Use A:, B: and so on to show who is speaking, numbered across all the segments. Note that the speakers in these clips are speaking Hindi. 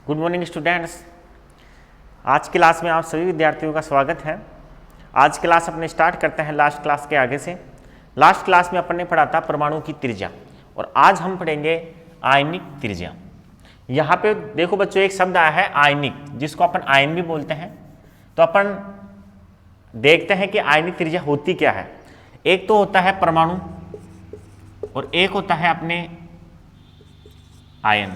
A: Good morning students. आज क्लास में आप सभी विद्यार्थियों का स्वागत है। आज क्लास अपने स्टार्ट करते हैं लास्ट क्लास के आगे से। लास्ट क्लास में अपन ने पढ़ा था परमाणु की त्रिज्या और आज हम पढ़ेंगे आयनिक त्रिज्या। यहाँ पे देखो बच्चों, एक शब्द आया है आयनिक, जिसको अपन आयन भी बोलते हैं। तो अपन देखते हैं कि आयनिक त्रिज्या होती क्या है। एक तो होता है परमाणु और एक होता है अपने आयन।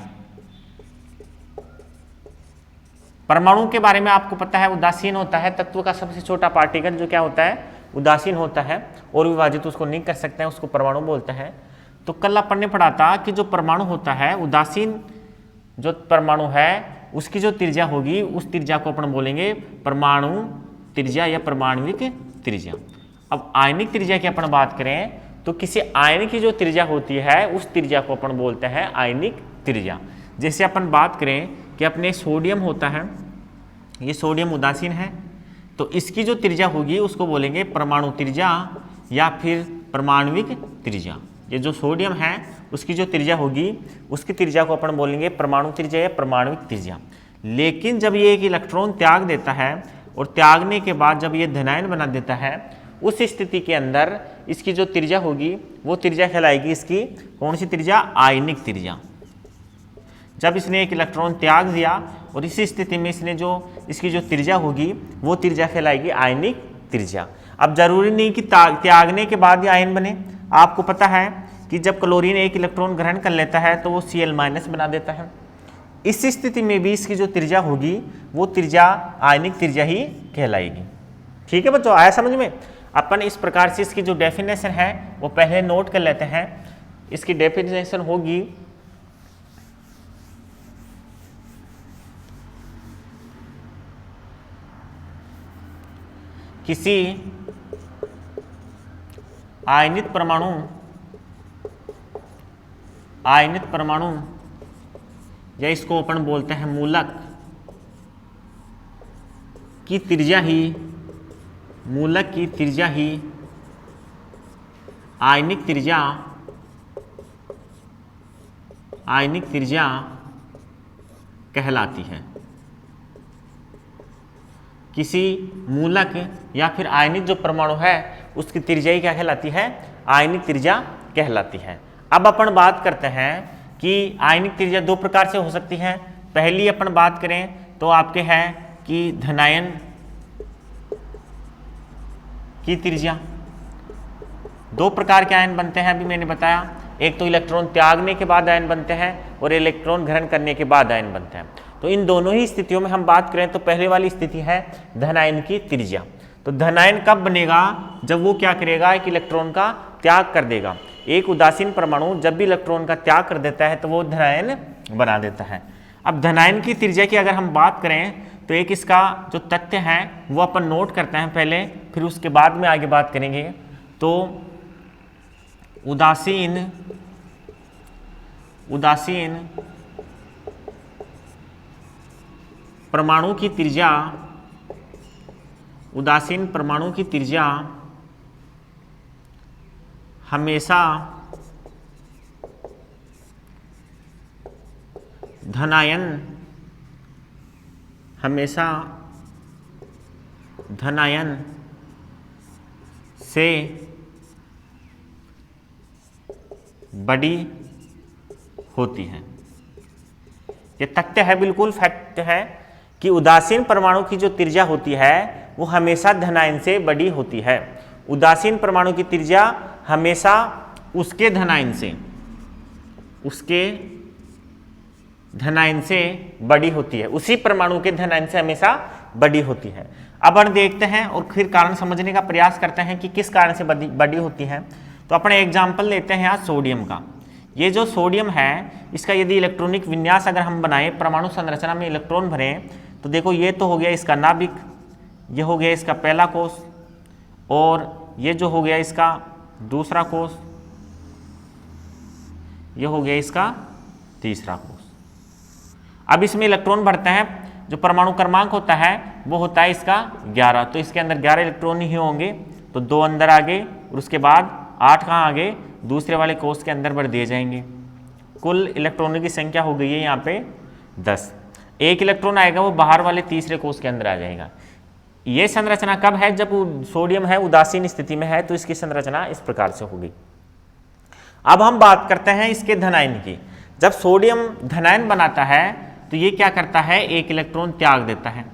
A: परमाणु के बारे में आपको पता है उदासीन होता है, तत्व का सबसे छोटा पार्टिकल जो क्या होता है उदासीन होता है और विभाजित उसको नहीं कर सकते हैं, उसको परमाणु बोलते हैं। तो कल अपन ने पढ़ा था कि जो परमाणु होता है उदासीन जो परमाणु है उसकी जो त्रिज्या होगी उस त्रिज्या को अपन बोलेंगे परमाणु त्रिज्या या परमाणविक त्रिज्या। अब आयनिक त्रिज्या की अपन बात करें तो किसी आयन की जो त्रिज्या होती है उस त्रिज्या को अपन बोलते हैं आयनिक त्रिज्या। जैसे अपन बात करें कि अपने सोडियम होता है, ये सोडियम उदासीन है, तो इसकी जो त्रिज्या होगी उसको बोलेंगे परमाणु त्रिज्या या फिर परमाणविक त्रिज्या। ये जो सोडियम है उसकी जो त्रिज्या होगी उसकी त्रिज्या को अपन बोलेंगे परमाणु त्रिज्या या परमाणविक त्रिज्या। लेकिन जब ये एक इलेक्ट्रॉन त्याग देता है और त्यागने के बाद जब ये धनायन बना देता है उस स्थिति के अंदर इसकी जो त्रिज्या होगी वो त्रिज्या कहलाएगी इसकी कौन सी त्रिज्या? आयनिक त्रिज्या। जब इसने एक इलेक्ट्रॉन त्याग दिया और इसी स्थिति में इसने जो इसकी जो त्रिज्या होगी वो त्रिज्या कहलाएगी आयनिक त्रिज्या। अब जरूरी नहीं कि त्यागने के बाद ही आयन बने। आपको पता है कि जब क्लोरीन एक इलेक्ट्रॉन ग्रहण कर लेता है तो वो Cl- बना देता है। इस स्थिति में भी इसकी जो त्रिज्या होगी वो त्रिज्या आयनिक त्रिज्या ही कहलाएगी। ठीक है बच्चों, आया समझ में? अपन इस प्रकार से इसकी जो डेफिनेशन है वो पहले नोट कर लेते हैं। इसकी डेफिनेशन होगी किसी आयनित परमाणु या इसको अपन बोलते हैं मूलक की त्रिज्या ही आयनिक त्रिज्या कहलाती है। किसी मूलक या फिर आयनिक जो परमाणु है उसकी त्रिज्या ही क्या कहलाती है? आयनिक त्रिज्या कहलाती है। अब अपन बात करते हैं कि आयनिक त्रिज्या दो प्रकार से हो सकती है। पहली अपन बात करें तो आपके है कि धनायन की त्रिज्या। दो प्रकार के आयन बनते हैं, अभी मैंने बताया। एक तो इलेक्ट्रॉन त्यागने के बाद आयन बनते हैं और इलेक्ट्रॉन ग्रहण करने के बाद आयन बनते हैं। तो इन दोनों ही स्थितियों में हम बात करें तो पहले वाली स्थिति है धनायन की त्रिज्या। तो धनायन कब बनेगा? जब वो क्या करेगा? एक इलेक्ट्रॉन का त्याग कर देगा। एक उदासीन परमाणु जब भी इलेक्ट्रॉन का त्याग कर देता है तो वो धनायन बना देता है। अब धनायन की त्रिज्या की अगर हम बात करें तो एक इसका जो तथ्य है वो अपन नोट करते हैं पहले, फिर उसके बाद में आगे बात करेंगे। तो उदासीन परमाणु की त्रिज्या हमेशा धनायन से बड़ी होती है। ये तथ्य है, बिल्कुल फैक्ट है कि उदासीन परमाणु की जो त्रिज्या होती है वो हमेशा धनायन से बड़ी होती है। उदासीन परमाणु की त्रिज्या हमेशा उसके धनायन से बड़ी होती है, उसी परमाणु के धनायन से हमेशा बड़ी होती है। अब हम देखते हैं और फिर कारण समझने का प्रयास करते हैं कि किस कारण से बड़ी होती है। तो अपने एग्जाम्पल लेते हैं आज सोडियम का। ये जो सोडियम है इसका यदि इलेक्ट्रॉनिक विन्यास अगर हम बनाएं, परमाणु संरचना में इलेक्ट्रॉन भरें, तो देखो ये तो हो गया इसका नाभिक, ये हो गया इसका पहला कोष और ये जो हो गया इसका दूसरा कोष, ये हो गया इसका तीसरा कोष। अब इसमें इलेक्ट्रॉन भरते हैं, जो परमाणु क्रमांक होता है वो होता है इसका 11। तो इसके अंदर 11 इलेक्ट्रॉन ही होंगे, तो 2 अंदर आगे और उसके बाद 8 कहाँ आगे दूसरे वाले कोष के अंदर भर दिए जाएंगे। कुल इलेक्ट्रॉनों की संख्या हो गई है यहाँ पे 10। एक इलेक्ट्रॉन आएगा वो बाहर वाले तीसरे कोष के अंदर आ जाएगा। ये संरचना कब है? जब सोडियम है उदासीन स्थिति में है, तो इसकी संरचना इस प्रकार से होगी। अब हम बात करते हैं इसके धनायन की। जब सोडियम धनायन बनाता है तो ये क्या करता है? एक इलेक्ट्रॉन त्याग देता है।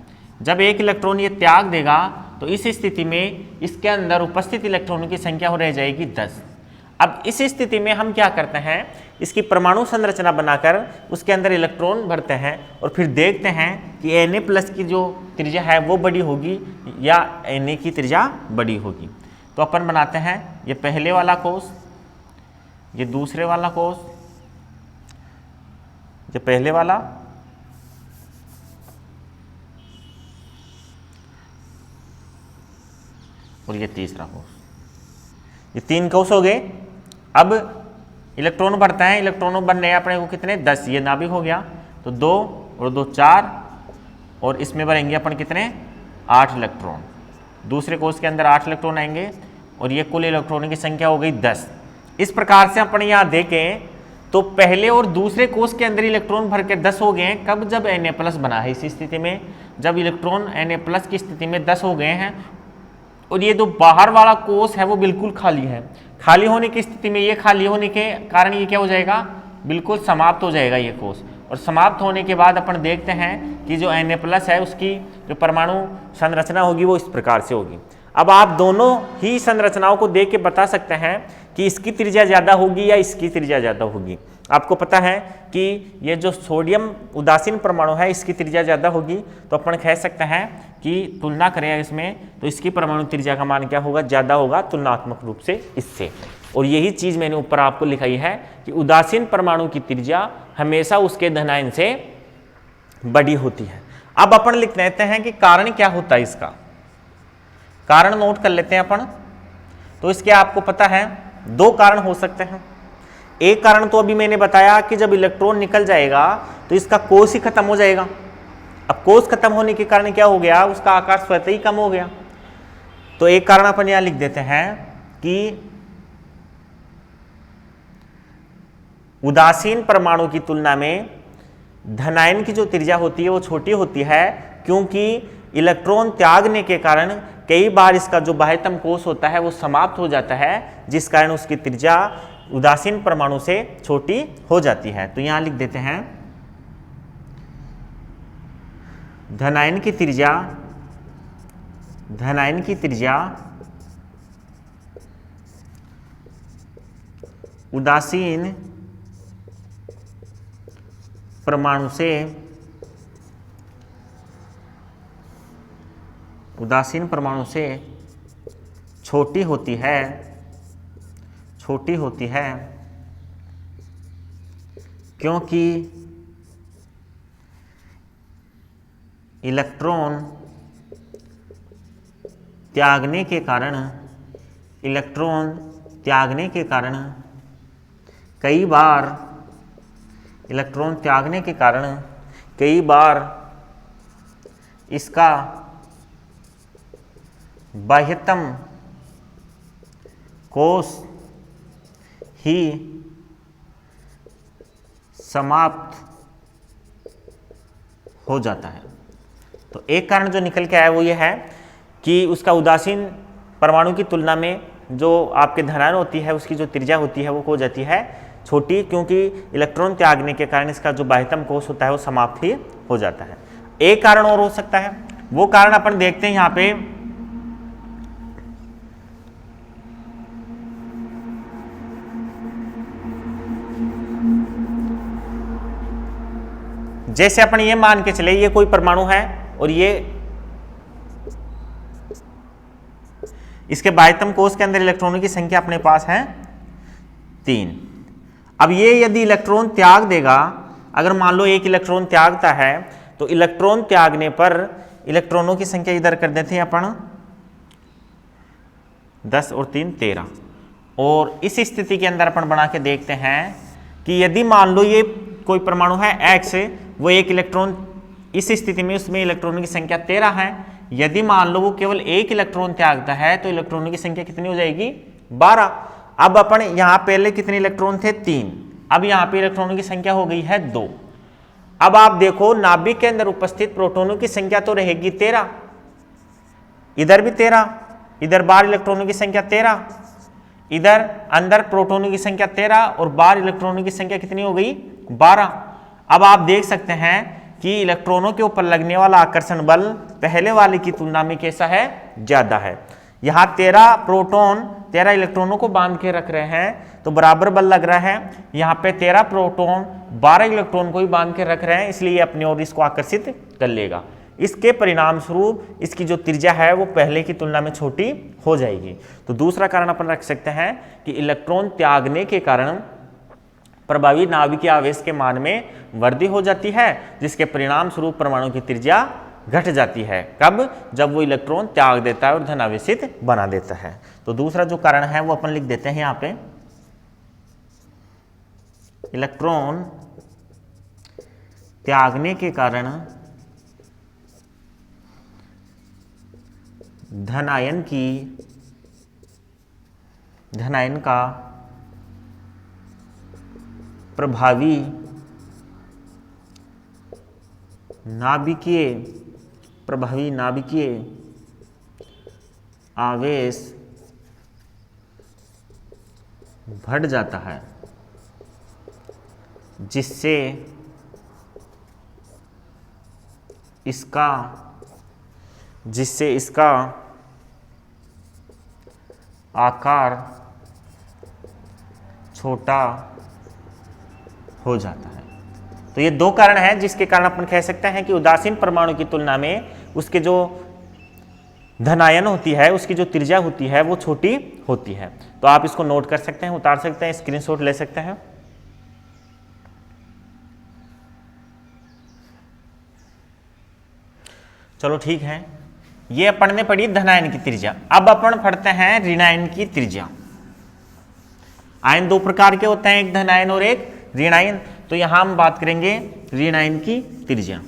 A: जब एक इलेक्ट्रॉन ये त्याग देगा तो इस स्थिति में इसके अंदर उपस्थित इलेक्ट्रॉनों की संख्या हो रह जाएगी 10। अब इस स्थिति में हम क्या करते हैं? इसकी परमाणु संरचना बनाकर उसके अंदर इलेक्ट्रॉन भरते हैं और फिर देखते हैं कि Na+ की जो त्रिज्या है वो बड़ी होगी या Na की त्रिज्या बड़ी होगी। तो अपन बनाते हैं ये पहले वाला कोष, ये दूसरे वाला कोष, ये पहले वाला और ये तीसरा कोष। ये 3 कोष हो गए। अब इलेक्ट्रॉन बढ़ता है, इलेक्ट्रॉनों बनने अपने को कितने? 10। ये नाभिक हो गया तो 2 और 2 4 और इसमें भरेंगे अपन कितने? 8 इलेक्ट्रॉन। दूसरे कोष के अंदर 8 इलेक्ट्रॉन आएंगे और ये कुल इलेक्ट्रॉनों की संख्या हो गई 10। इस प्रकार से अपन यहाँ देखें तो पहले और दूसरे कोष के अंदर इलेक्ट्रॉन भर के 10 हो गए हैं। कब? जब Na+ बना है। इस स्थिति में जब इलेक्ट्रॉन Na+ की स्थिति में 10 हो गए हैं और ये जो बाहर वाला कोष है वो बिल्कुल खाली है। खाली होने की स्थिति में, ये खाली होने के कारण ये क्या हो जाएगा? बिल्कुल समाप्त हो जाएगा ये कोष। और समाप्त होने के बाद अपन देखते हैं कि जो Na+ है उसकी जो परमाणु संरचना होगी वो इस प्रकार से होगी। अब आप दोनों ही संरचनाओं को देख के बता सकते हैं कि इसकी त्रिज्या ज़्यादा होगी या इसकी त्रिज्या ज़्यादा होगी। आपको पता है कि ये जो सोडियम उदासीन परमाणु है इसकी त्रिज्या ज़्यादा होगी, तो अपन कह सकते हैं कि तुलना करें इसमें तो इसकी परमाणु त्रिज्या का मान क्या होगा? ज़्यादा होगा तुलनात्मक रूप से इससे। और यही चीज़ मैंने ऊपर आपको लिखाई है कि उदासीन परमाणु की त्रिज्या हमेशा उसके धनायन से बड़ी होती है। अब अपन लिख लेते हैं कि कारण क्या होता है इसका। कारण नोट कर लेते हैं अपन। तो इसके आपको पता है 2 कारण हो सकते हैं। एक कारण तो अभी मैंने बताया कि जब इलेक्ट्रॉन निकल जाएगा तो इसका कोष ही खत्म हो जाएगा। अब कोष खत्म होने के कारण क्या हो गया? उसका आकार स्वतः ही कम हो गया। तो एक कारण अपन यहां लिख देते हैं कि उदासीन परमाणु की तुलना में धनायन की जो त्रिज्या होती है वो छोटी होती है, क्योंकि इलेक्ट्रॉन त्यागने के कारण कई बार इसका जो बाह्यतम कोष होता है वो समाप्त हो जाता है, जिस कारण उसकी त्रिज्या उदासीन परमाणु से छोटी हो जाती है। तो यहां लिख देते हैं धनायन की त्रिज्या उदासीन परमाणु से छोटी होती है क्योंकि इलेक्ट्रॉन त्यागने के कारण कई बार इसका बाह्यतम कोष ही समाप्त हो जाता है। तो एक कारण जो निकल के आया वो ये है कि उसका उदासीन परमाणु की तुलना में जो आपके धनायन होती है उसकी जो त्रिज्या होती है वो हो जाती है छोटी, क्योंकि इलेक्ट्रॉन त्यागने के कारण इसका जो बाह्यतम कोष होता है वो समाप्त ही हो जाता है। एक कारण और हो सकता है, वो कारण अपन देखते हैं यहाँ पे। जैसे अपन ये मान के चले ये कोई परमाणु है और ये इसके बाह्यतम कोष के अंदर इलेक्ट्रॉनों की संख्या अपने पास है 3। अब ये यदि इलेक्ट्रॉन त्याग देगा, अगर मान लो एक इलेक्ट्रॉन त्यागता है तो इलेक्ट्रॉन त्यागने पर इलेक्ट्रॉनों की संख्या इधर कर देते हैं अपन 10 और 3 13। और इस स्थिति के अंदर अपन बना के देखते हैं कि यदि मान लो ये कोई परमाणु है X, वो एक इलेक्ट्रॉन इस स्थिति में उसमें इलेक्ट्रॉनों की संख्या 13 है। यदि मान लो वो केवल एक इलेक्ट्रॉन त्यागता है तो इलेक्ट्रॉनों की संख्या कितनी हो जाएगी 12। अब अपन यहाँ पहले कितने इलेक्ट्रॉन थे 3, अब यहाँ पे इलेक्ट्रॉनों की संख्या हो गई है 2। अब आप देखो नाभिक के अंदर उपस्थित प्रोटॉनों की संख्या तो रहेगी 13, इधर भी 13, इधर बाहर इलेक्ट्रॉनों की संख्या 13, इधर अंदर प्रोटॉनों की संख्या 13 और बाहर इलेक्ट्रॉनों की संख्या कितनी हो गई 12। अब आप देख सकते हैं कि इलेक्ट्रॉनों के ऊपर लगने वाला आकर्षण बल पहले वाले की तुलना में कैसा है, ज्यादा है। यहां 13 प्रोटॉन 13 इलेक्ट्रॉनों को बांध के रख रहे हैं तो बराबर बल लग रहा है। यहाँ पे 13 प्रोटॉन 12 इलेक्ट्रॉन को भी बांध के रख रहे हैं, इसलिए अपनी ओर इसको आकर्षित कर लेगा। इसके परिणाम स्वरूप इसकी जो त्रिज्या है वो पहले की तुलना में छोटी हो जाएगी। तो दूसरा कारण अपन रख सकते हैं कि इलेक्ट्रॉन त्यागने के कारण प्रभावी नाभिकीय आवेश के मान में वृद्धि हो जाती है, जिसके परिणाम स्वरूप परमाणु की त्रिज्या घट जाती है। कब? जब वो इलेक्ट्रॉन त्याग देता है और धनावेशित बना देता है। तो दूसरा जो कारण है वो अपन लिख देते हैं यहाँ पे, इलेक्ट्रॉन त्यागने के कारण धनायन का प्रभावी नाभिकीय आवेश बढ़ जाता है, जिससे इसका आकार छोटा हो जाता है। तो ये दो कारण हैं जिसके कारण अपन कह सकते हैं कि उदासीन परमाणु की तुलना में उसके जो धनायन होती है, उसकी जो त्रिज्या होती है वो छोटी होती है। तो आप इसको नोट कर सकते हैं, उतार सकते हैं, स्क्रीनशॉट ले सकते हैं। चलो ठीक है, ये अपन ने पढ़ी धनायन की त्रिज्या। अब अपन पढ़ते हैं ऋणायन की त्रिज्या। आयन दो प्रकार के होते हैं, एक धनायन और एक ऋणायन। तो यहां हम बात करेंगे ऋणायन की त्रिज्या।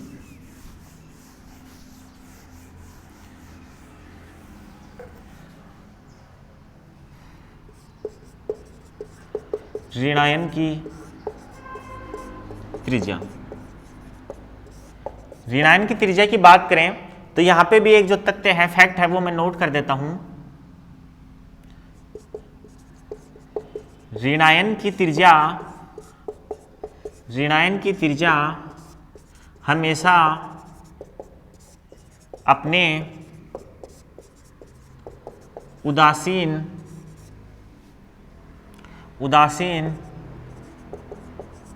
A: ऋणायन की त्रिज्या, ऋणायन की त्रिज्या की बात करें तो यहां पे भी एक जो तथ्य है, फैक्ट है, वो मैं नोट कर देता हूं। ऋणायन की त्रिज्या हमेशा अपने उदासीन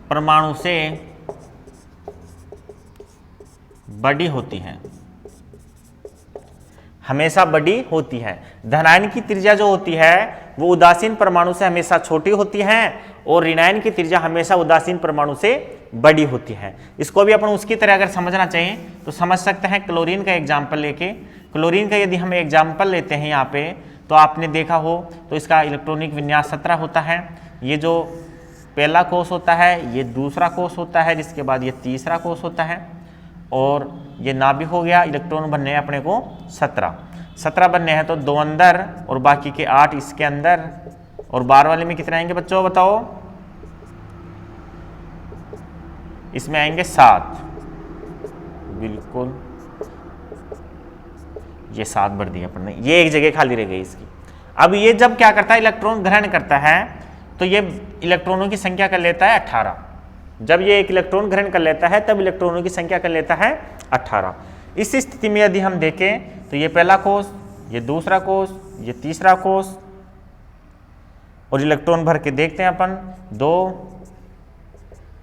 A: परमाणु से बड़ी होती है, हमेशा बड़ी होती है। धनायन की त्रिज्या जो होती है वो उदासीन परमाणु से हमेशा छोटी होती है और ऋणायन की त्रिज्या हमेशा उदासीन परमाणु से बड़ी होती है। इसको भी अपन उसकी तरह अगर समझना चाहिए तो समझ सकते हैं क्लोरीन का एग्जाम्पल लेके। क्लोरीन का यदि हम एग्जाम्पल लेते हैं यहाँ पे, तो आपने देखा हो तो इसका इलेक्ट्रॉनिक विन्यास 17 होता है। ये जो पहला कोष होता है, ये दूसरा कोष होता है, जिसके बाद ये तीसरा कोष होता है, और ये नाभिक हो गया। इलेक्ट्रॉन बनने हैं अपने को 17 बनने हैं, तो 2 अंदर और बाकी के 8 इसके अंदर, और बाहर वाले में कितने आएंगे बच्चों बताओ? इसमें आएंगे 7, बिल्कुल ये 7 भर दिया अपन ने, ये एक जगह खाली रह गई इसकी। अब ये जब क्या करता है, इलेक्ट्रॉन ग्रहण करता है, तो ये इलेक्ट्रॉनों की संख्या कर लेता है 18। जब ये एक इलेक्ट्रॉन ग्रहण कर लेता है तब इलेक्ट्रॉनों की संख्या कर लेता है 18। इस स्थिति में यदि हम देखें तो ये पहला कोष, ये दूसरा कोष, ये तीसरा कोष, और इलेक्ट्रॉन भर के देखते हैं अपन 2,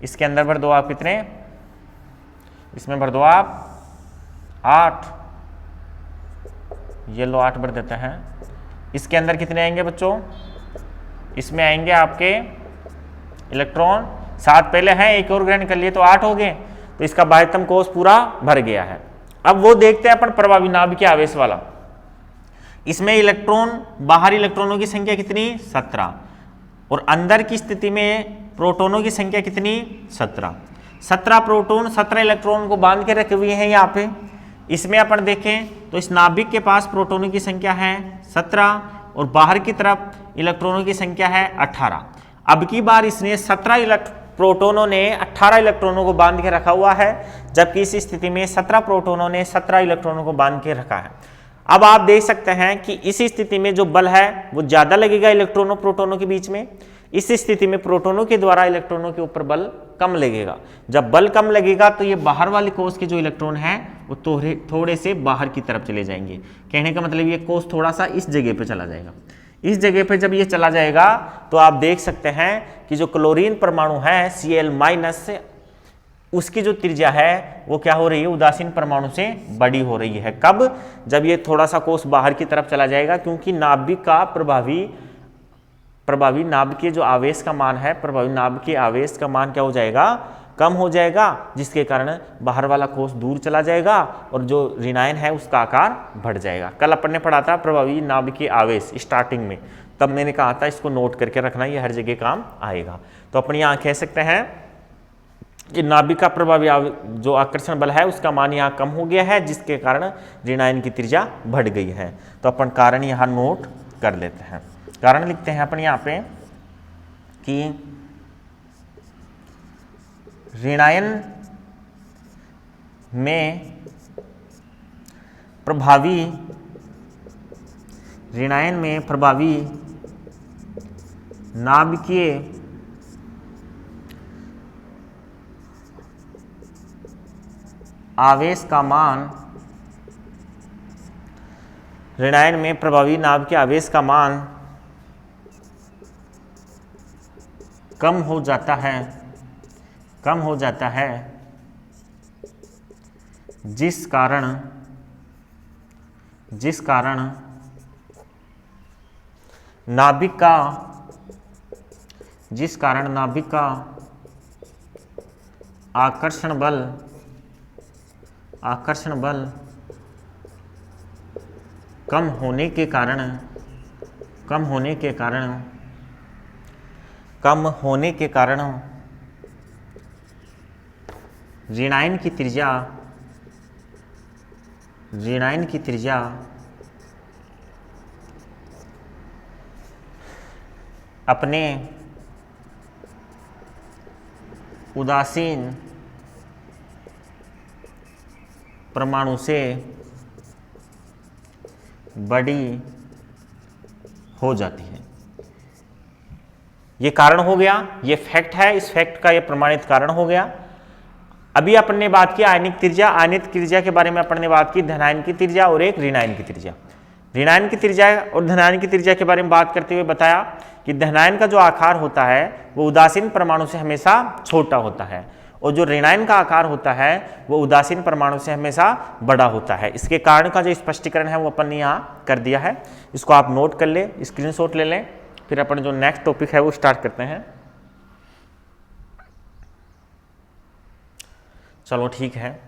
A: इसके अंदर भर दो आप कितने, इसमें भर दो आप 8, ये लो 8 भर देते हैं। इसके अंदर कितने आएंगे बच्चों? इसमें आएंगे आपके इलेक्ट्रॉन 7 पहले हैं, एक और ग्रहण कर लिए तो 8 हो गए, तो इसका बाह्यतम कोष पूरा भर गया है। अब वो देखते हैं अपन प्रभावी नाभिकीय आवेश वाला। इसमें इलेक्ट्रॉन, बाहरी इलेक्ट्रॉनों की संख्या कितनी? 17, और अंदर की स्थिति में प्रोटॉनों की संख्या कितनी? 17। 17 प्रोटॉन 17 इलेक्ट्रॉन को बांध के रखे हुए हैं यहाँ पे। इसमें अपन देखें तो इस नाभिक के पास प्रोटॉनों की संख्या है 17 और बाहर की तरफ इलेक्ट्रॉनों की संख्या है 18। अब की बार इसने 17 प्रोटॉनों ने 18 इलेक्ट्रॉनों को बांध के रखा हुआ है, जबकि इस स्थिति में 17 प्रोटॉनों ने 17 इलेक्ट्रॉनों को बांध के रखा है। अब आप देख सकते हैं कि इस स्थिति में जो बल है वो ज्यादा लगेगा इलेक्ट्रॉनों प्रोटॉनों के बीच में, इस स्थिति में प्रोटॉनों के द्वारा इलेक्ट्रॉनों के ऊपर बल कम लगेगा। जब बल कम लगेगा तो ये बाहर वाले कोष के जो इलेक्ट्रॉन हैं वो थोड़े से बाहर की तरफ चले जाएंगे। कहने का मतलब ये कोष थोड़ा सा इस जगह पे चला जाएगा। इस जगह पे जब ये चला जाएगा तो आप देख सकते हैं कि जो क्लोरीन परमाणु है Cl- उसकी जो त्रिज्या है वो क्या हो रही है, उदासीन परमाणु से बड़ी हो रही है। कब? जब ये थोड़ा सा कोष बाहर की तरफ चला जाएगा, क्योंकि नाभिक का प्रभावी नाभिक के जो आवेश का मान है, प्रभावी नाभिक के आवेश का मान क्या हो जाएगा, कम हो जाएगा, जिसके कारण बाहर वाला कोष दूर चला जाएगा और जो ऋणायन है उसका आकार बढ़ जाएगा। कल अपन ने पढ़ा था प्रभावी नाभिक के आवेश स्टार्टिंग में, तब मैंने कहा था इसको नोट करके रखना, ये हर जगह काम आएगा। तो अपन यहाँ कह सकते हैं कि नाभिक का प्रभावी जो आकर्षण बल है उसका मान यहाँ कम हो गया है, जिसके कारण ऋणायन की त्रिज्या बढ़ गई है। तो अपन कारण यहाँ नोट कर लेते हैं। कारण लिखते हैं अपन यहाँ पे कि ऋणायन में प्रभावी नाभिकीय आवेश का मान, ऋणायन में प्रभावी नाभिकीय आवेश का मान कम हो जाता है, जिस कारण नाभिक का आकर्षण बल कम होने के कारण ऋणायन की त्रिज्या अपने उदासीन परमाणु से बड़ी हो जाती है। ये कारण हो गया, ये फैक्ट है, इस फैक्ट का ये प्रमाणित कारण हो गया। अभी अपन ने बात की आयनिक त्रिज्या। आयनिक त्रिज्या के बारे में अपन ने बात की धनायन की त्रिज्या और एक ऋणायन की त्रिज्या। ऋणायन की त्रिज्या और धनायन की त्रिज्या के बारे में बात करते हुए बताया कि धनायन का जो आकार होता है वो उदासीन परमाणु से हमेशा छोटा होता है और जो ऋणायन का आकार होता है वो उदासीन परमाणु से हमेशा बड़ा होता है। इसके कारण का जो स्पष्टीकरण है वो अपन ने यहाँ कर दिया है, इसको आप नोट कर ले, स्क्रीनशॉट ले लें। फिर अपन जो नेक्स्ट टॉपिक है वो स्टार्ट करते हैं। चलो ठीक है,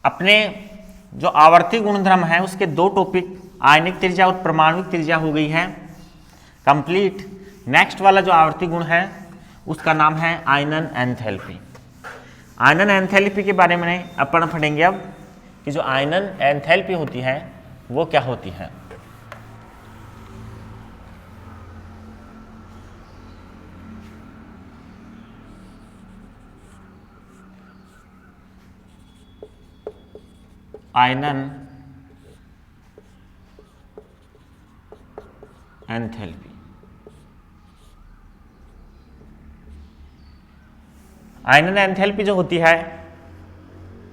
A: अपने जो आवर्ती गुणधर्म है उसके दो टॉपिक आयनिक त्रिज्या और परमाणुक त्रिज्या हो गई है कंप्लीट। नेक्स्ट वाला जो आवर्ती गुण है उसका नाम है आयनन एंथैल्पी। आयनन एंथैल्पी के बारे में अपन पढ़ेंगे अब कि जो आयनन एंथैल्पी होती है वो क्या होती है। आयनन एंथैल्पी, आयनन एंथैल्पी जो होती है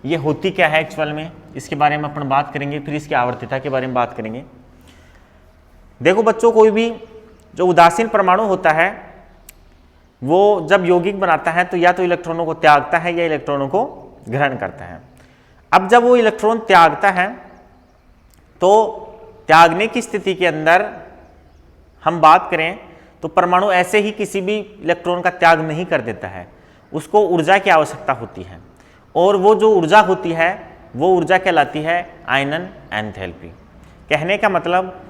A: ये होती क्या है एक्चुअल में, इसके बारे में अपन बात करेंगे। फिर इसकी आवर्तिता के बारे में बात करेंगे। देखो बच्चों, कोई भी जो उदासीन परमाणु होता है वो जब यौगिक बनाता है तो या तो इलेक्ट्रॉनों को त्यागता है या इलेक्ट्रॉनों को ग्रहण करता है। अब जब वो इलेक्ट्रॉन त्यागता है तो त्यागने की स्थिति के अंदर हम बात करें तो परमाणु ऐसे ही किसी भी इलेक्ट्रॉन का त्याग नहीं कर देता है, उसको ऊर्जा की आवश्यकता होती है और वो जो ऊर्जा होती है वो ऊर्जा कहलाती है आयनन एंथैल्पी। कहने का मतलब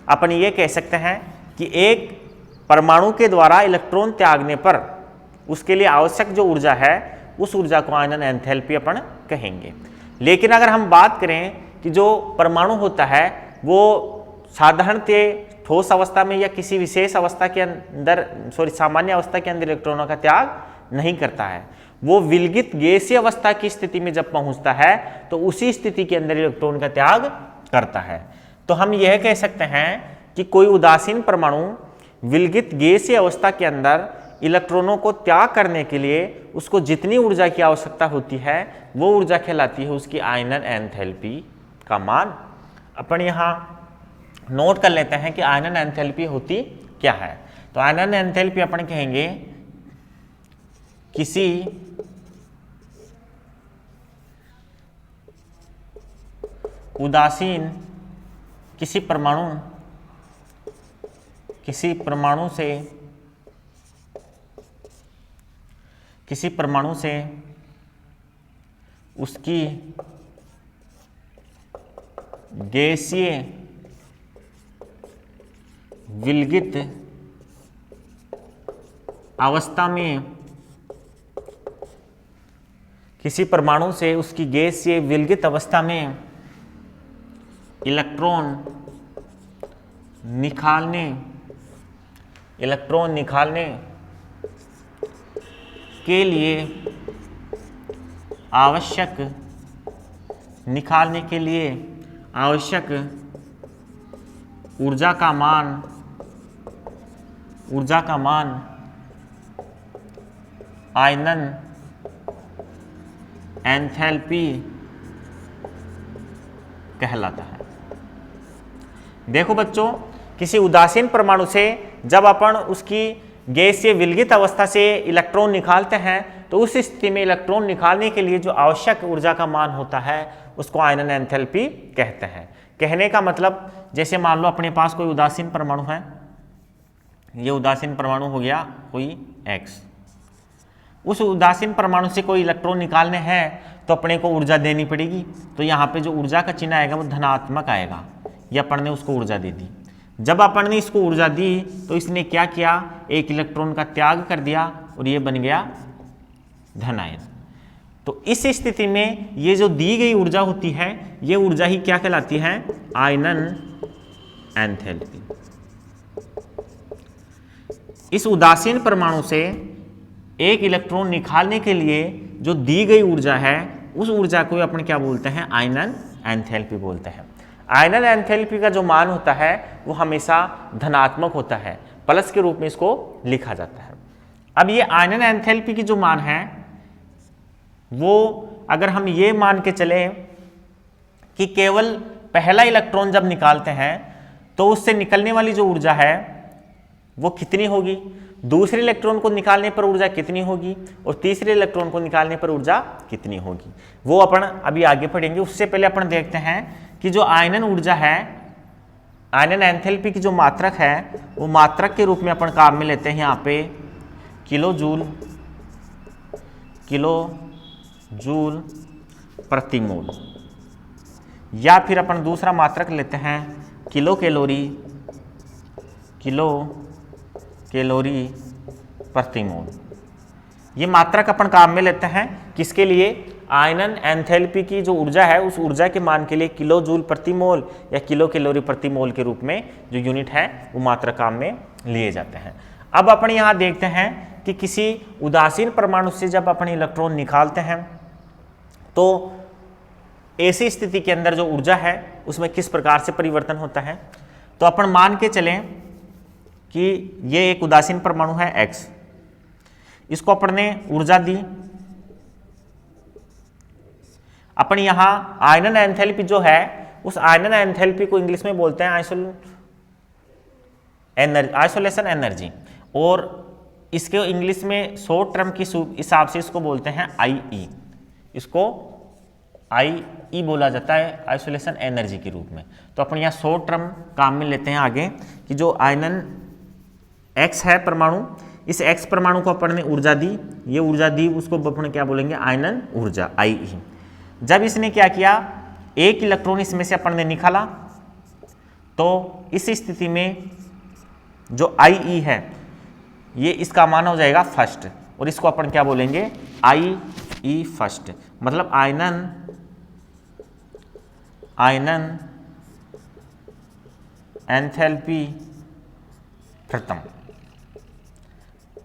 A: अपन ये कह सकते हैं कि एक परमाणु के द्वारा इलेक्ट्रॉन त्यागने पर उसके लिए आवश्यक जो ऊर्जा है उस ऊर्जा को आयनन एंथैल्पी अपन कहेंगे। लेकिन अगर हम बात करें कि जो परमाणु होता है वो साधारणतः ठोस अवस्था में या किसी विशेष अवस्था के अंदर सामान्य अवस्था के अंदर इलेक्ट्रॉनों का त्याग नहीं करता है। वो विलगित गैसीय अवस्था की स्थिति में जब पहुंचता है तो उसी स्थिति के अंदर इलेक्ट्रॉन का त्याग करता है। तो हम यह कह सकते हैं कि कोई उदासीन परमाणु विलगित गैसीय अवस्था के अंदर इलेक्ट्रॉनों को त्याग करने के लिए उसको जितनी ऊर्जा की आवश्यकता होती है वो ऊर्जा कहलाती है उसकी आयनन एंथैल्पी का मान। अपन यहाँ नोट कर लेते हैं कि आयनन एंथैल्पी होती क्या है। तो आयनन एंथैल्पी अपन कहेंगे किसी उदासीन किसी परमाणु से उसकी गैसीय विलगित अवस्था में किसी परमाणु से उसकी गैसीय विलगित अवस्था में इलेक्ट्रॉन निकालने के लिए आवश्यक ऊर्जा का मान आयनन एंथैल्पी कहलाता है। देखो बच्चों, किसी उदासीन परमाणु से जब अपन उसकी गैसीय विलगित अवस्था से इलेक्ट्रॉन निकालते हैं तो उस स्थिति में इलेक्ट्रॉन निकालने के लिए जो आवश्यक ऊर्जा का मान होता है उसको आयनन एंथैल्पी कहते हैं। कहने का मतलब, जैसे मान लो अपने पास कोई उदासीन परमाणु है, ये उदासीन परमाणु हो गया कोई X। उस उदासीन परमाणु से कोई इलेक्ट्रॉन निकालने हैं तो अपने को ऊर्जा देनी पड़ेगी। तो यहाँ पे जो ऊर्जा का चिन्ह आएगा वो धनात्मक आएगा, ये अपन ने उसको ऊर्जा दे दी। जब अपन ने इसको ऊर्जा दी तो इसने क्या किया, एक इलेक्ट्रॉन का त्याग कर दिया और ये बन गया धन आयन। तो इस स्थिति में ये जो दी गई ऊर्जा होती है ये ऊर्जा ही क्या कहलाती है, आयनन एंथैल्पी। इस उदासीन परमाणु से एक इलेक्ट्रॉन निकालने के लिए जो दी गई ऊर्जा है उस ऊर्जा को अपन क्या बोलते हैं, आयनन एंथैल्पी बोलते हैं। आयनन एंथैल्पी का जो मान होता है वो हमेशा धनात्मक होता है, प्लस के रूप में इसको लिखा जाता है। अब ये आयनन एंथैल्पी की जो मान है वो अगर हम ये मान के चले कि केवल पहला इलेक्ट्रॉन जब निकालते हैं तो उससे निकलने वाली जो ऊर्जा है वो कितनी होगी, दूसरे इलेक्ट्रॉन को निकालने पर ऊर्जा कितनी होगी और तीसरे इलेक्ट्रॉन को निकालने पर ऊर्जा कितनी होगी, वो अपन अभी आगे पढ़ेंगे। उससे पहले अपन देखते हैं कि जो आयनन ऊर्जा है, आयनन एंथैल्पी की जो मात्रक है वो मात्रक के रूप में अपन काम में लेते हैं यहाँ पे किलो जूल प्रति मोल, या फिर अपन दूसरा मात्रक लेते हैं किलो कैलोरी प्रति मोल। ये मात्रक अपन काम में लेते हैं किसके लिए, आयनन एंथैल्पी की जो ऊर्जा है उस ऊर्जा के मान के लिए किलो जूल प्रति मोल या किलो कैलोरी प्रति मोल के रूप में जो यूनिट है वो मात्रक काम में लिए जाते हैं। अब अपन यहाँ देखते हैं कि किसी उदासीन परमाणु से जब अपन इलेक्ट्रॉन निकालते हैं तो ऐसी स्थिति के अंदर जो ऊर्जा है उसमें किस प्रकार से परिवर्तन होता है। तो अपन मान के चलें कि ये एक उदासीन परमाणु है X, इसको अपन ने ऊर्जा दी। अपन यहाँ आयनन एंथैल्पी जो है उस आयनन एंथैल्पी को इंग्लिश में बोलते हैं आइसोलेशन एनर्जी, और इसके इंग्लिश में शॉर्ट टर्म की हिसाब से इसको बोलते हैं IE। इसको IE बोला जाता है आइसोलेशन एनर्जी के रूप में। तो अपन यहाँ शॉर्ट टर्म काम में लेते हैं आगे कि जो आयनन X है परमाणु, इस X परमाणु को अपन ने ऊर्जा दी, ये ऊर्जा दी उसको अपन क्या बोलेंगे, आयनन ऊर्जा IE। जब इसने क्या किया, एक इलेक्ट्रॉन इसमें से अपन ने निकाला तो इस स्थिति में जो IE है ये इसका मान हो जाएगा फर्स्ट, और इसको अपन क्या बोलेंगे, IE फर्स्ट। मतलब आयनन एंथैल्पी प्रथम।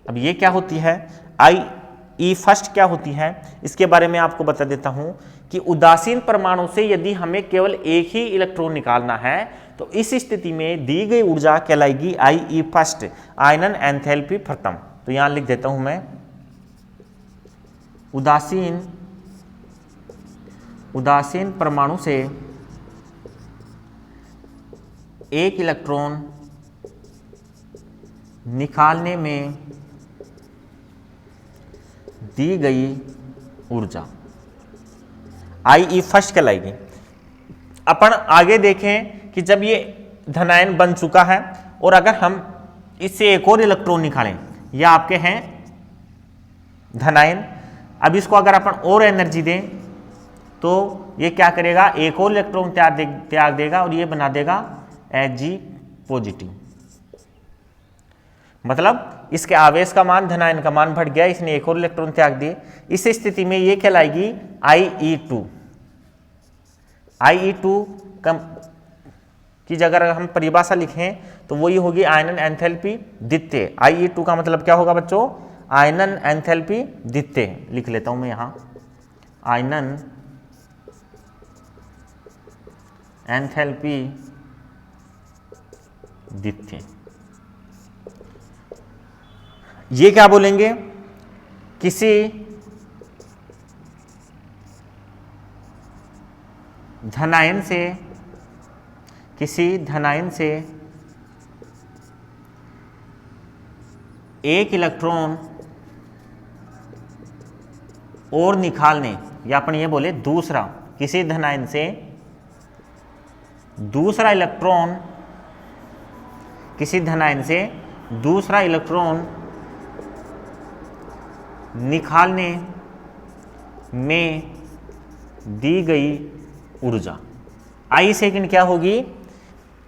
A: अब ये क्या होती है, IE फर्स्ट क्या होती है, इसके बारे में आपको बता देता हूं कि उदासीन परमाणु से यदि हमें केवल एक ही इलेक्ट्रॉन निकालना है तो इस स्थिति में दी गई ऊर्जा कहलाएगी IE फर्स्ट, आयनन एंथैल्पी प्रथम। तो यहां लिख देता हूं मैं, उदासीन परमाणु से एक इलेक्ट्रॉन निकालने में दी गई ऊर्जा IE फर्स्ट कहलाएगी। अपन आगे देखें कि जब ये धनायन बन चुका है और अगर हम इससे एक और इलेक्ट्रॉन निकालें, ये आपके हैं धनायन, अब इसको अगर अपन और एनर्जी दें तो ये क्या करेगा, एक और इलेक्ट्रॉन त्याग देगा और ये बना देगा Hg पॉजिटिव। मतलब इसके आवेश का मान, धनायन का मान बढ़ गया, इसने एक और इलेक्ट्रॉन त्याग दिए। इस स्थिति में ये कहलाएगी IE2। IE2 की जगह हम परिभाषा लिखें तो वही होगी आयनन एंथैल्पी द्वितीय। IE2 का मतलब क्या होगा बच्चों, आयनन एंथैल्पी द्वितीय। लिख लेता हूं मैं यहां, आयनन एंथैल्पी द्वितीय। ये क्या बोलेंगे, किसी धनायन से एक इलेक्ट्रॉन और निकालने, या अपन ये बोले दूसरा, किसी धनायन से दूसरा इलेक्ट्रॉन निकालने में दी गई ऊर्जा I सेकंड क्या होगी,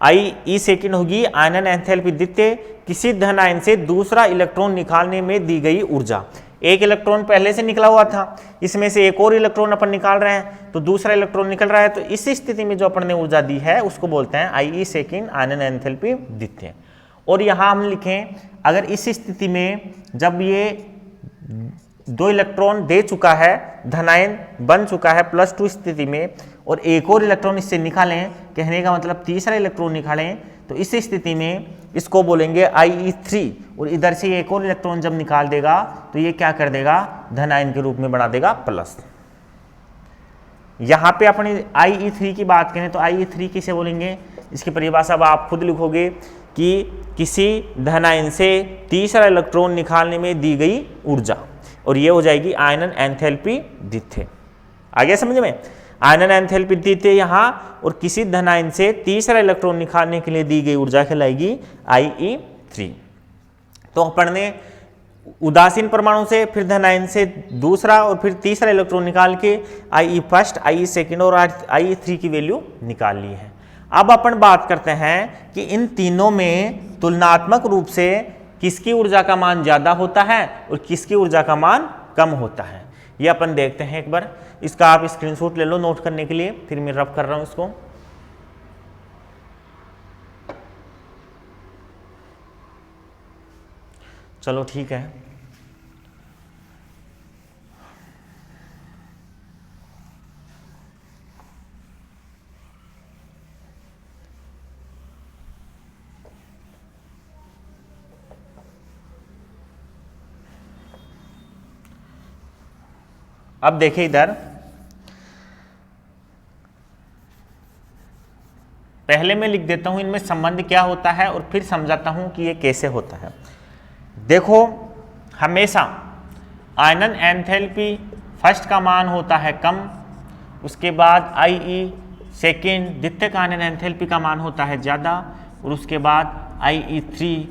A: IE सेकंड होगी आयनन एंथैल्पी द्वितीय, किसी धनायन से दूसरा इलेक्ट्रॉन निकालने में दी गई ऊर्जा। एक इलेक्ट्रॉन पहले से निकला हुआ था, इसमें से एक और इलेक्ट्रॉन अपन निकाल रहे हैं तो दूसरा इलेक्ट्रॉन निकल रहा है, तो इस स्थिति में जो अपन ने ऊर्जा दी है उसको बोलते हैं IE सेकंड आयनन एंथैल्पी द्वितीय। और यहां हम लिखें, अगर इस स्थिति में जब ये दो इलेक्ट्रॉन दे चुका है, धनायन बन चुका है +2 स्थिति में, और एक और इलेक्ट्रॉन इससे निकालें, कहने का मतलब तीसरा इलेक्ट्रॉन निकालें, तो इस स्थिति में इसको बोलेंगे IE3। और इधर से एक और इलेक्ट्रॉन जब निकाल देगा तो ये क्या कर देगा, धनायन के रूप में बना देगा प्लस। यहां पे अपनी IE3 की बात करें तो IE3 किसे बोलेंगे, इसकी परिभाषा अब आप खुद लिखोगे कि किसी धनायन से तीसरा इलेक्ट्रॉन निकालने में दी गई ऊर्जा, और ये हो जाएगी आयनन एंथैल्पी द्वितीय। आगे समझ में, आयनन एंथैल्पी द्वितीय यहाँ, और किसी धनायन से तीसरा इलेक्ट्रॉन निकालने के लिए दी गई ऊर्जा कहलाएगी IE3। तो अपन ने उदासीन परमाणु से फिर धनायन से दूसरा और फिर तीसरा इलेक्ट्रॉन निकाल के IE फर्स्ट, IE सेकंड और IE3 की वैल्यू निकाल ली है। अब अपन बात करते हैं कि इन तीनों में तुलनात्मक रूप से किसकी ऊर्जा का मान ज्यादा होता है और किसकी ऊर्जा का मान कम होता है, ये अपन देखते हैं एक बार। इसका आप स्क्रीनशॉट ले लो नोट करने के लिए, फिर मैं रफ कर रहा हूं इसको। चलो ठीक है, अब देखिए इधर, पहले मैं लिख देता हूं इनमें संबंध क्या होता है और फिर समझाता हूं कि ये कैसे होता है। देखो, हमेशा आयनन एंथैल्पी फर्स्ट का मान होता है कम, उसके बाद IE सेकेंड द्वितीय का आयनन एंथैल्पी का मान होता है ज़्यादा, और उसके बाद IE3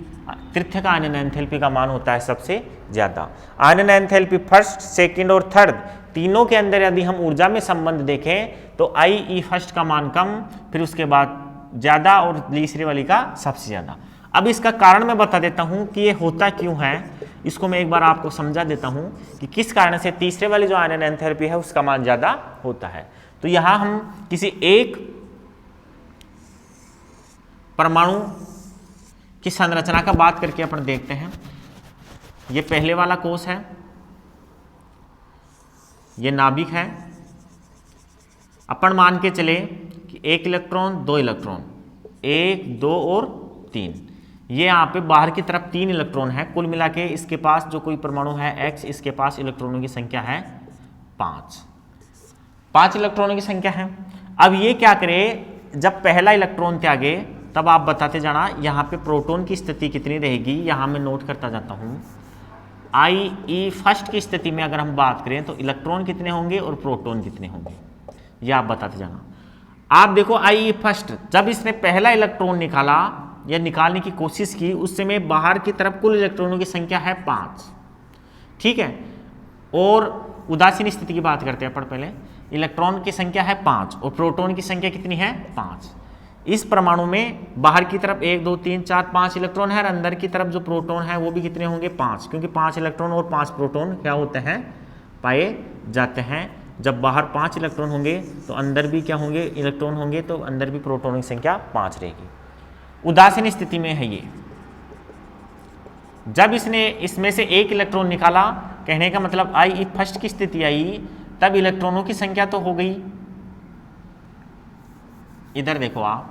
A: तृतीय का आयनन एंथैल्पी का मान होता है सबसे ज़्यादा। आयनन एंथैल्पी फर्स्ट, सेकेंड और थर्ड तीनों के अंदर यदि हम ऊर्जा में संबंध देखें तो IE फर्स्ट का मान कम, फिर उसके बाद ज़्यादा और तीसरे वाली का सबसे ज़्यादा। अब इसका कारण मैं बता देता हूं कि ये होता क्यों है, इसको मैं एक बार आपको समझा देता हूं कि किस कारण से तीसरे वाली जो आयनन एंथैल्पी है उसका मान ज़्यादा होता है। तो यहां हम किसी एक परमाणु की संरचना का बात करके अपन देखते हैं। ये पहले वाला कोष है, ये नाभिक है। अपन मान के चले कि 1 इलेक्ट्रॉन 2 इलेक्ट्रॉन, 1 2 और 3, ये यहाँ पे बाहर की तरफ 3 इलेक्ट्रॉन है। कुल मिला के इसके पास जो कोई परमाणु है X, इसके पास इलेक्ट्रॉनों की संख्या है 5 इलेक्ट्रॉनों की संख्या है। अब ये क्या करे, जब पहला इलेक्ट्रॉन त्यागे तब आप बताते जाना यहाँ पे प्रोटॉन की स्थिति कितनी रहेगी। यहाँ मैं नोट करता जाता हूँ। IE फर्स्ट की स्थिति में अगर हम बात करें तो इलेक्ट्रॉन कितने होंगे और प्रोटॉन कितने होंगे, ये आप बताते जाना। आप देखो IE फर्स्ट, जब इसने पहला इलेक्ट्रॉन निकाला या निकालने की कोशिश की, उस समय बाहर की तरफ कुल इलेक्ट्रॉनों की संख्या है 5, ठीक है। और उदासीन स्थिति की बात करते हैं अपन पहले। इलेक्ट्रॉन की संख्या है 5 और प्रोटॉन की संख्या कितनी है 5। इस परमाणु में बाहर की तरफ 1 2 3 4 5 इलेक्ट्रॉन है और अंदर की तरफ जो प्रोटॉन है वो भी कितने होंगे 5, क्योंकि 5 इलेक्ट्रॉन और 5 प्रोटॉन क्या होते हैं, पाए जाते हैं। जब बाहर 5 इलेक्ट्रॉन होंगे तो अंदर भी क्या होंगे, इलेक्ट्रॉन होंगे, तो अंदर भी प्रोटॉन की संख्या 5 रहेगी। उदासीन स्थिति में है ये। जब इसने इसमें से 1 इलेक्ट्रॉन निकाला, कहने का मतलब IE फर्स्ट की स्थिति आई, तब इलेक्ट्रॉनों की संख्या तो हो गई, इधर देखो आप,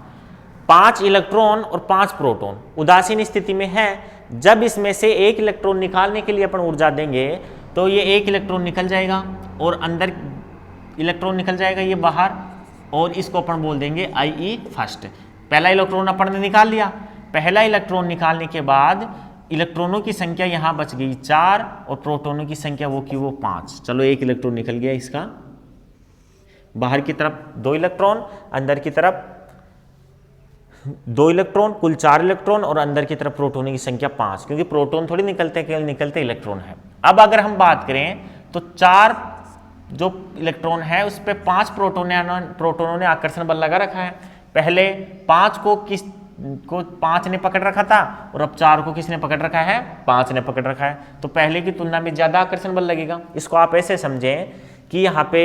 A: 5 इलेक्ट्रॉन और 5 प्रोटॉन उदासीन स्थिति में है। जब इसमें से 1 इलेक्ट्रॉन निकालने के लिए अपन ऊर्जा देंगे तो ये 1 इलेक्ट्रॉन निकल जाएगा और अंदर इलेक्ट्रॉन निकल जाएगा ये बाहर, और इसको अपन बोल देंगे IE फर्स्ट। पहला इलेक्ट्रॉन अपन ने निकाल लिया। पहला इलेक्ट्रॉन निकालने के बाद इलेक्ट्रॉनों की संख्या यहाँ बच गई 4 और प्रोटॉनों की संख्या वो की वो 5। चलो 1 इलेक्ट्रॉन निकल गया इसका, बाहर की तरफ 2 इलेक्ट्रॉन, अंदर की तरफ 2 इलेक्ट्रॉन, कुल 4 इलेक्ट्रॉन, और अंदर की तरफ प्रोटॉनों की संख्या 5, क्योंकि प्रोटॉन थोड़ी निकलते, केवल निकलते इलेक्ट्रॉन है। अब अगर हम बात करें तो 4 जो इलेक्ट्रॉन है उस पर 5 प्रोटोनों ने आकर्षण बल लगा रखा है। पहले 5 को 5 ने पकड़ रखा था और अब 4 को किसने पकड़ रखा है, 5 ने पकड़ रखा है, तो पहले की तुलना में ज्यादा आकर्षण बल लगेगा। इसको आप ऐसे समझें कि यहाँ पे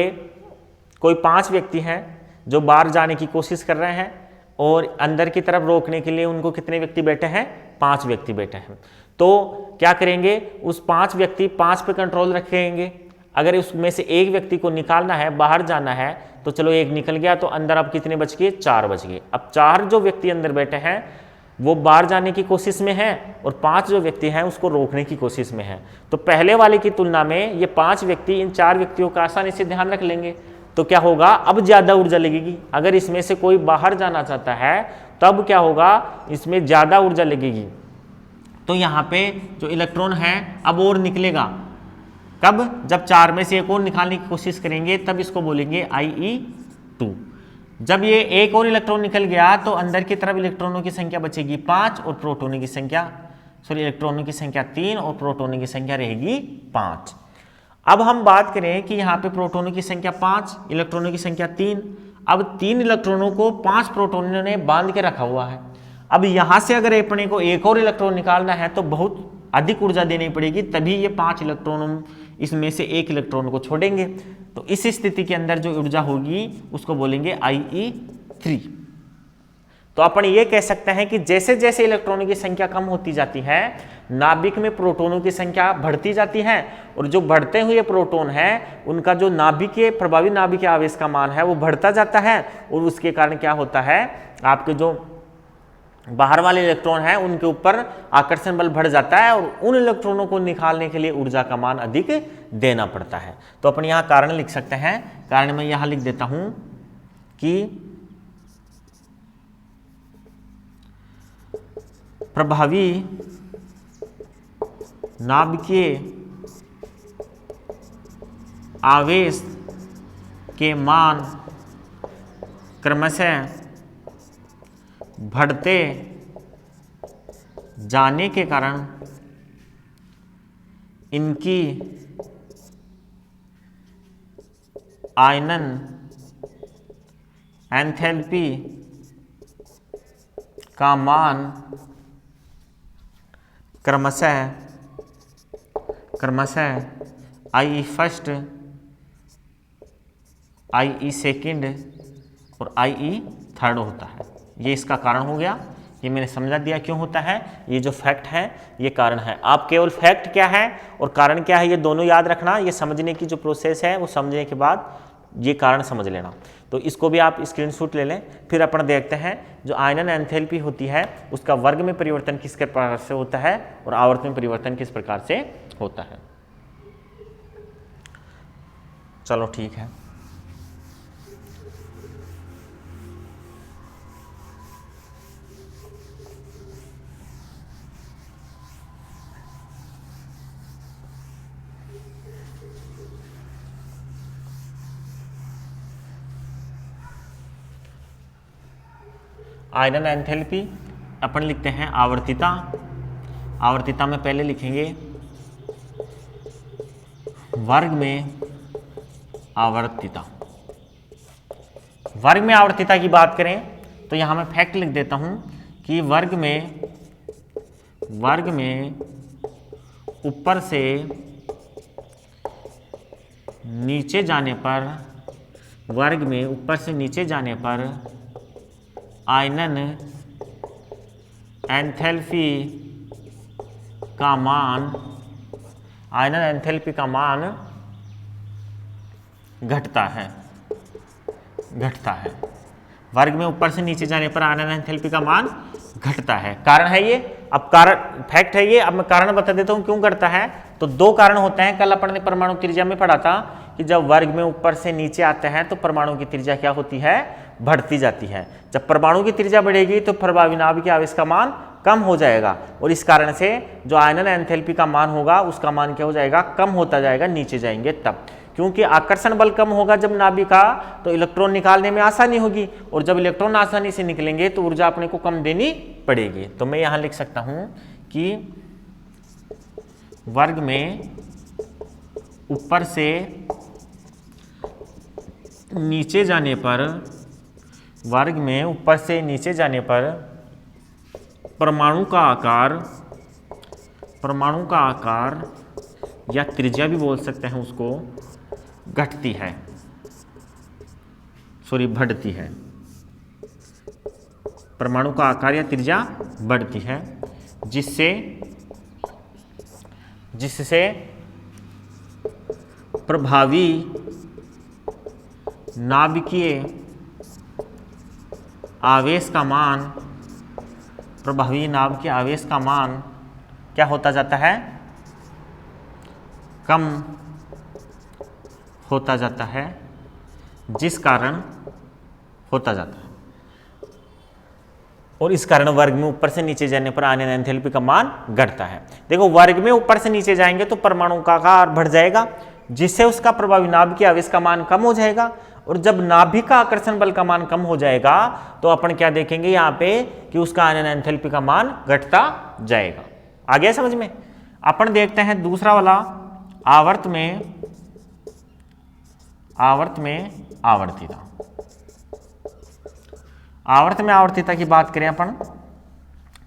A: कोई 5 व्यक्ति हैं जो बाहर जाने की कोशिश कर रहे हैं और अंदर की तरफ रोकने के लिए उनको कितने व्यक्ति बैठे हैं, 5 व्यक्ति बैठे हैं। तो क्या करेंगे, उस 5 व्यक्ति 5 पे कंट्रोल रखेंगे। अगर उसमें से एक व्यक्ति को निकालना है, बाहर जाना है, तो चलो 1 निकल गया, तो अंदर अब कितने बच गए, 4 बच गए। अब 4 जो व्यक्ति अंदर बैठे हैं वो बाहर जाने की कोशिश में है और 5 जो व्यक्ति हैं उसको रोकने की कोशिश में है। तो पहले वाले की तुलना में ये 5 व्यक्ति इन 4 व्यक्तियों का आसानी से ध्यान रख लेंगे। तो क्या होगा, अब ज्यादा ऊर्जा लगेगी। अगर इसमें से कोई बाहर जाना चाहता है तब क्या होगा, इसमें ज्यादा ऊर्जा लगेगी। तो यहाँ पे जो इलेक्ट्रॉन है अब और निकलेगा। कब, जब 4 में से एक और निकालने की कोशिश करेंगे तब इसको बोलेंगे IE2। जब ये एक और इलेक्ट्रॉन निकल गया तो अंदर की तरफ इलेक्ट्रॉनों की संख्या बचेगी 5 और प्रोटॉनों की संख्या, इलेक्ट्रॉनों की संख्या 3 और प्रोटॉनों की संख्या रहेगी 5। अब हम बात करें कि यहाँ पे प्रोटॉनों की संख्या 5, इलेक्ट्रॉनों की संख्या 3। अब 3 इलेक्ट्रॉनों को 5 प्रोटॉनों ने बांध के रखा हुआ है। अब यहाँ से अगर अपने को एक और इलेक्ट्रॉन निकालना है तो बहुत अधिक ऊर्जा देनी पड़ेगी, तभी ये 5 इलेक्ट्रॉनों इसमें से 1 इलेक्ट्रॉन को छोड़ेंगे। तो इस स्थिति के अंदर जो ऊर्जा होगी उसको बोलेंगे IE3। तो अपन ये कह सकते हैं कि जैसे जैसे इलेक्ट्रॉनों की संख्या कम होती जाती है, नाभिक में प्रोटॉनों की संख्या बढ़ती जाती है, और जो बढ़ते हुए प्रोटॉन है उनका जो नाभिकीय प्रभावी नाभिकीय आवेश का मान है वो बढ़ता जाता है, और उसके कारण क्या होता है, आपके जो बाहर वाले इलेक्ट्रॉन है उनके ऊपर आकर्षण बल बढ़ जाता है और उन इलेक्ट्रॉनों को निकालने के लिए ऊर्जा का मान अधिक देना पड़ता है। तो अपन यहाँ कारण लिख सकते हैं। कारण मैं यहाँ लिख देता हूं कि प्रभावी नाभिकीय आवेश के मान क्रमशः बढ़ते जाने के कारण इनकी आयनन एंथैल्पी का मान क्रमशः IE फर्स्ट, IE सेकंड और IE थर्ड होता है। ये इसका कारण हो गया। ये मैंने समझा दिया क्यों होता है। ये जो फैक्ट है ये कारण है। आप केवल फैक्ट क्या है और कारण क्या है ये दोनों याद रखना। ये समझने की जो प्रोसेस है वो समझने के बाद ये कारण समझ लेना। तो इसको भी आप स्क्रीनशॉट ले लें। फिर अपन देखते हैं जो आयनन एंथैल्पी होती है उसका वर्ग में परिवर्तन किस प्रकार से होता है और आवर्त में परिवर्तन किस प्रकार से होता है। चलो ठीक है। आयनन एंथैल्पी अपन लिखते हैं आवर्तिता। आवर्तिता में पहले लिखेंगे वर्ग में आवर्तिता। वर्ग में आवर्तिता की बात करें तो यहां मैं फैक्ट लिख देता हूं कि वर्ग में ऊपर से नीचे जाने पर, वर्ग में ऊपर से नीचे जाने पर आयनन एंथैल्पी का मान, आयनन एंथैल्पी का मान घटता है। वर्ग में ऊपर से नीचे जाने पर आयनन एंथैल्पी का मान घटता है। कारण है ये, अब कारण फैक्ट है ये, अब मैं कारण बता देता हूं क्यों घटता है। तो दो कारण होते हैं। कल अपन ने परमाणु त्रिज्या में पढ़ा था कि जब वर्ग में ऊपर से नीचे आते हैं तो परमाणु की त्रिज्या क्या होती है, बढ़ती जाती है। जब परमाणु की त्रिज्या बढ़ेगी तो प्रभावी नाभिक के आवेश का मान कम हो जाएगा और इस कारण से जो आयनन एंथैल्पी का मान होगा उसका मान क्या हो जाएगा, कम होता जाएगा, नीचे जाएंगे तब। क्योंकि आकर्षण बल कम होगा जब नाभिक का, तो इलेक्ट्रॉन निकालने में आसानी होगी और जब इलेक्ट्रॉन आसानी से निकलेंगे तो ऊर्जा अपने को कम देनी पड़ेगी। तो मैं यहां लिख सकता हूं कि वर्ग में ऊपर से नीचे जाने पर, वर्ग में ऊपर से नीचे जाने पर परमाणु का आकार या त्रिज्या भी बोल सकते हैं उसको, घटती है, बढ़ती है। परमाणु का आकार या त्रिज्या बढ़ती है जिससे प्रभावी नाभिकीय आवेश का मान, प्रभावी नाभिकीय आवेश का मान क्या होता जाता है, कम होता जाता है, जिस कारण होता जाता है। और इस कारण वर्ग में ऊपर से नीचे जाने पर आयनन एंथैल्पी का मान घटता है। देखो वर्ग में ऊपर से नीचे जाएंगे तो परमाणु का आकार बढ़ जाएगा जिससे उसका प्रभावी नाभिकीय आवेश का मान कम हो जाएगा और जब नाभिक का आकर्षण बल का मान कम हो जाएगा तो अपन क्या देखेंगे यहाँ पे कि उसका आयनन एंथैल्पी का मान घटता जाएगा। आ गया समझ में। अपन देखते हैं दूसरा वाला आवर्त में आवर्तिता। आवर्त में आवर्तिता की बात करें अपन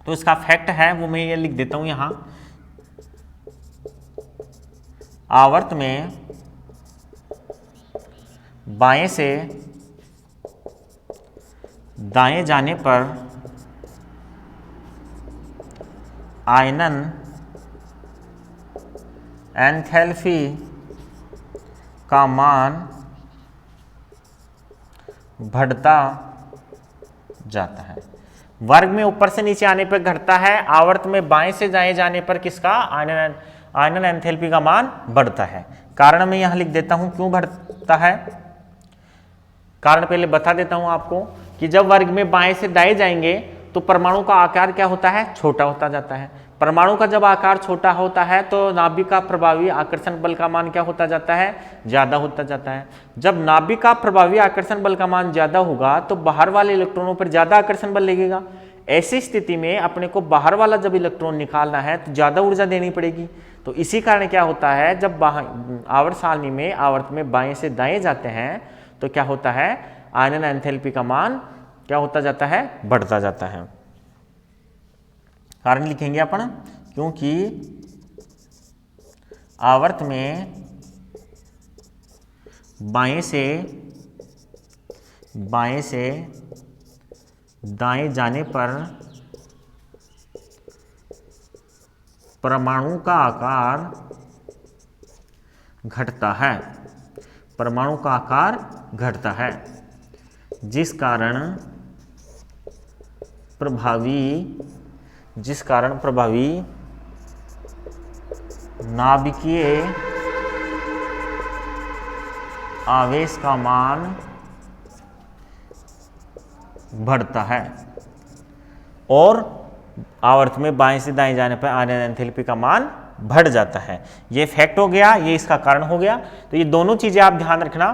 A: तो इसका फैक्ट है वो मैं ये लिख देता हूं यहां। आवर्त में बाएं से दाएं जाने पर आयनन एंथैल्पी का मान बढ़ता जाता है। वर्ग में ऊपर से नीचे आने पर घटता है, आवर्त में बाएं से दाएं जाने पर किसका, आयनन एंथैल्पी का मान बढ़ता है। कारण मैं यहां लिख देता हूं क्यों बढ़ता है। कारण पहले बता देता हूं आपको कि जब वर्ग में बाएं से दाएं जाएंगे तो परमाणु का आकार क्या होता है, छोटा होता जाता है। परमाणु का जब आकार छोटा होता है तो नाभिक का प्रभावी आकर्षण बल का मान क्या होता जाता है, ज्यादा होता जाता है। जब नाभिक का प्रभावी आकर्षण बल का मान ज्यादा होगा तो बाहर वाले इलेक्ट्रॉनों पर ज्यादा आकर्षण बल लगेगा। ऐसी स्थिति में अपने को बाहर वाला जब इलेक्ट्रॉन निकालना है तो ज्यादा ऊर्जा देनी पड़ेगी। तो इसी कारण क्या होता है, जब आवर्त सारणी में आवर्त में बाएं से दाएं जाते हैं तो क्या होता है, आयनन एंथैल्पी का मान क्या होता जाता है, बढ़ता जाता है। कारण लिखेंगे अपन क्योंकि आवर्त में बाएं से दाएं जाने पर परमाणु का आकार घटता है, परमाणु का आकार घटता है, जिस कारण प्रभावी नाभिकीय आवेश का मान बढ़ता है और आवर्त में बाएं से दाएं जाने पर आयनन एंथैल्पी का मान बढ़ जाता है। ये फैक्ट हो गया, ये इसका कारण हो गया। तो ये दोनों चीजें आप ध्यान रखना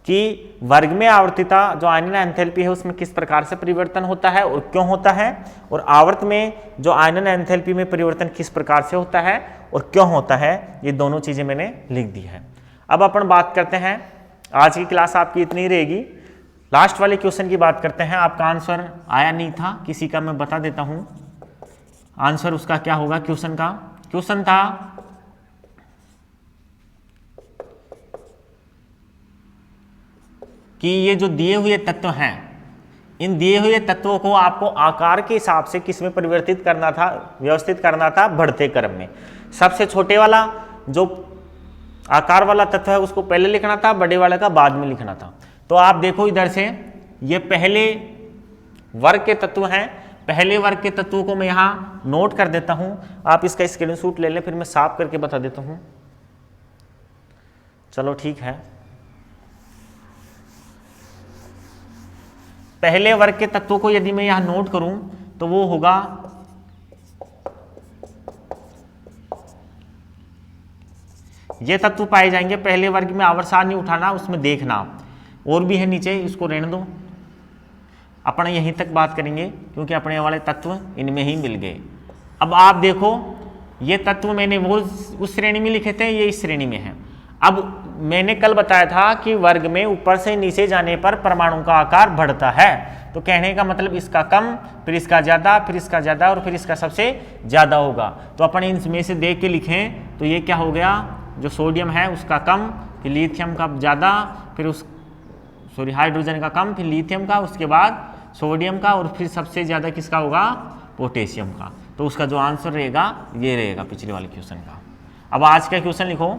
A: कि वर्ग में आवर्तिता जो आयनन एंथैल्पी है उसमें किस प्रकार से परिवर्तन होता है और क्यों होता है, और आवर्त में जो आयनन एंथैल्पी में परिवर्तन किस प्रकार से होता है और क्यों होता है, ये दोनों चीजें मैंने लिख दी है। अब अपन बात करते हैं, आज की क्लास आपकी इतनी रहेगी। लास्ट वाले क्वेश्चन की बात करते हैं। आपका आंसर आया नहीं था किसी का, मैं बता देता हूं आंसर उसका क्या होगा। क्वेश्चन का क्वेश्चन था कि ये जो दिए हुए तत्व हैं, इन दिए हुए तत्वों को आपको आकार के हिसाब से किस में परिवर्तित करना था, व्यवस्थित करना था, बढ़ते क्रम में। सबसे छोटे वाला जो आकार वाला तत्व है उसको पहले लिखना था, बड़े वाले का बाद में लिखना था। तो आप देखो इधर से, ये पहले वर्ग के तत्व हैं, पहले वर्ग के तत्वों को मैं यहां नोट कर देता हूं। आप इसका स्क्रीनशॉट ले लें, फिर मैं साफ करके बता देता हूं। चलो ठीक है। पहले वर्ग के तत्वों को यदि मैं यहां नोट करूं तो वो होगा ये तत्व पाए जाएंगे पहले वर्ग में। आवर्त सारणी नहीं उठाना, उसमें देखना और भी है नीचे, इसको रहने दो। अपन यहीं तक बात करेंगे क्योंकि अपने वाले तत्व इनमें ही मिल गए। अब आप देखो, ये तत्व मैंने वो उस श्रेणी में लिखे थे, ये इस श्रेणी में है। अब मैंने कल बताया था कि वर्ग में ऊपर से नीचे जाने पर परमाणु का आकार बढ़ता है। तो कहने का मतलब इसका कम, फिर इसका ज्यादा, फिर इसका ज्यादा और फिर इसका सबसे ज्यादा होगा। तो अपन इनमें से देख के लिखें तो ये क्या हो गया, जो सोडियम है उसका कम, फिर लिथियम का ज्यादा, फिर हाइड्रोजन का कम, फिर लिथियम का, उसके बाद सोडियम का, और फिर सबसे ज्यादा किसका होगा, पोटेशियम का। तो उसका जो आंसर रहेगा ये रहेगा पिछले वाले क्वेश्चन का। अब आज का क्वेश्चन लिखो।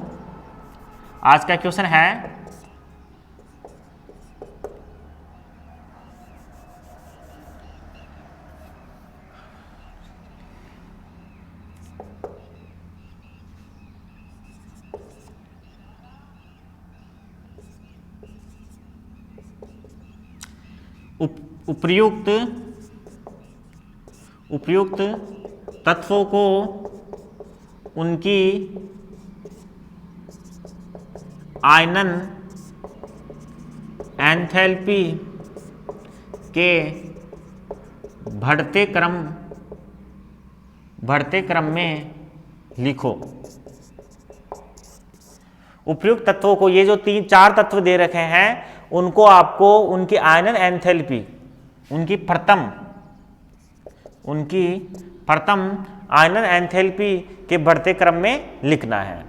A: आज का क्वेश्चन है उपर्युक्त तत्वों को उनकी आयनन एंथैल्पी के बढ़ते क्रम में लिखो। उपर्युक्त तत्वों को, ये जो 3-4 तत्व दे रखे हैं, उनको आपको उनकी आयनन एंथैल्पी, उनकी प्रथम आयनन एंथैल्पी के बढ़ते क्रम में लिखना है।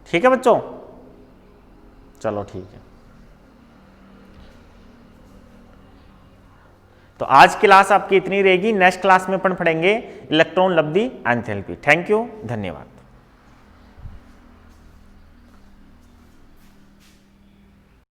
A: ठीक है बच्चों, चलो ठीक है। तो आज क्लास आपकी इतनी रहेगी। नेक्स्ट क्लास में अपन पढ़ेंगे इलेक्ट्रॉन लब्धि एंथैल्पी। थैंक यू, धन्यवाद।